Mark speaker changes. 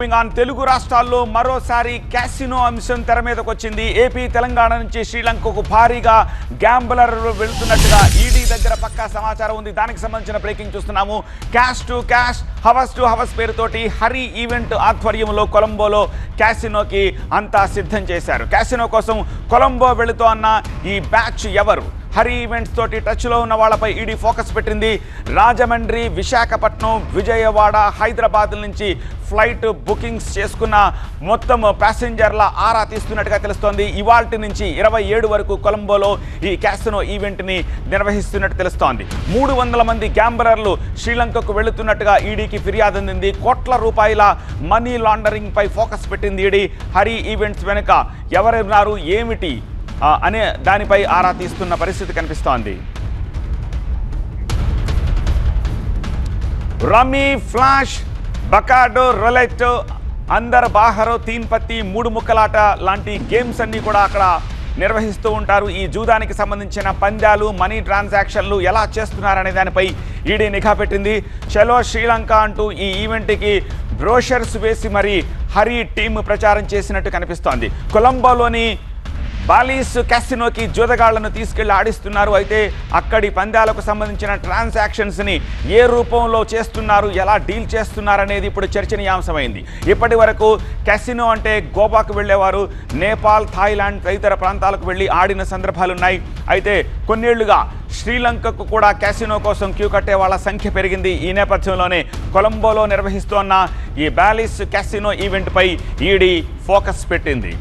Speaker 1: తెలుగు రాష్ట్రాల్లో మరోసారి క్యాసినో అంశం తెర మీదకు వచ్చింది. ఏపీ తెలంగాణ నుంచి శ్రీలంకకు భారీగా గ్యాంబ్లర్లు వెళ్తున్నట్టుగా ఈడీ దగ్గర పక్కా సమాచారం ఉంది. దానికి సంబంధించిన బ్రేకింగ్ చూస్తున్నాము. క్యాష్ టు క్యాష్, హవస్ టు హవస్ పేరుతోటి హరి ఈవెంట్ ఆధ్వర్యంలో కొలంబోలో క్యాసినోకి అంతా సిద్ధం చేశారు. క్యాసినో కోసం కొలంబో వెళుతూ అన్న ఈ బ్యాచ్ ఎవరు? హరి ఈవెంట్స్ తోటి టచ్లో ఉన్న వాళ్ళపై ఈడీ ఫోకస్ పెట్టింది. రాజమండ్రి, విశాఖపట్నం, విజయవాడ, హైదరాబాద్ నుంచి ఫ్లైట్ బుకింగ్స్ చేసుకున్న మొత్తం ప్యాసింజర్ల ఆరా తీస్తున్నట్టుగా తెలుస్తోంది. ఇవాల్టి నుంచి 27 వరకు కొలంబోలో ఈ క్యాసినో ఈవెంట్ని నిర్వహిస్తున్నట్టు తెలుస్తోంది. 300 మంది గ్యాంబ్లర్లు శ్రీలంకకు వెళుతున్నట్టుగా ఈడీకి ఫిర్యాదు అందింది. కోట్ల రూపాయల మనీ లాండరింగ్ పై ఫోకస్ పెట్టింది ఈడీ. హరి ఈవెంట్స్ వెనుక ఎవరున్నారు, ఏమిటి అనే దానిపై ఆరా తీస్తున్న పరిస్థితి కనిపిస్తోంది. రమ్మీ, ఫ్లాష్, బకాడో, రొలెట్, అందర్ బాహరో, తీన్ పత్తి, 3 ముక్కలాట లాంటి గేమ్స్ అన్నీ కూడా అక్కడ నిర్వహిస్తూ ఉంటారు. ఈ జూదానికి సంబంధించిన పందాలు, మనీ ట్రాన్సాక్షన్లు ఎలా చేస్తున్నారనే దానిపై ఈడీ నిఘా పెట్టింది. చలో శ్రీలంక అంటూ ఈ ఈవెంట్కి బ్రోషర్స్ వేసి మరి హరి టీమ్ ప్రచారం చేసినట్టు కనిపిస్తోంది. కొలంబోలోని బాలీస్ క్యాసినోకి జూదగాళ్లను తీసుకెళ్లి ఆడిస్తున్నారు. అయితే అక్కడి పందాలకు సంబంధించిన ట్రాన్సాక్షన్స్ని ఏ రూపంలో చేస్తున్నారు, ఎలా డీల్ చేస్తున్నారు అనేది ఇప్పుడు చర్చనీయాంశమైంది. ఇప్పటి వరకు క్యాసినో అంటే గోవాకు వెళ్ళేవారు, నేపాల్, థాయిలాండ్ తదితర ప్రాంతాలకు వెళ్ళి ఆడిన సందర్భాలున్నాయి. అయితే కొన్నేళ్లుగా శ్రీలంకకు కూడా క్యాసినో కోసం క్యూ కట్టే వాళ్ళ సంఖ్య పెరిగింది. ఈ నేపథ్యంలోనే కొలంబోలో నిర్వహిస్తోన్న ఈ బాలీస్ క్యాసినో ఈవెంట్పై ఈడీ ఫోకస్ పెట్టింది.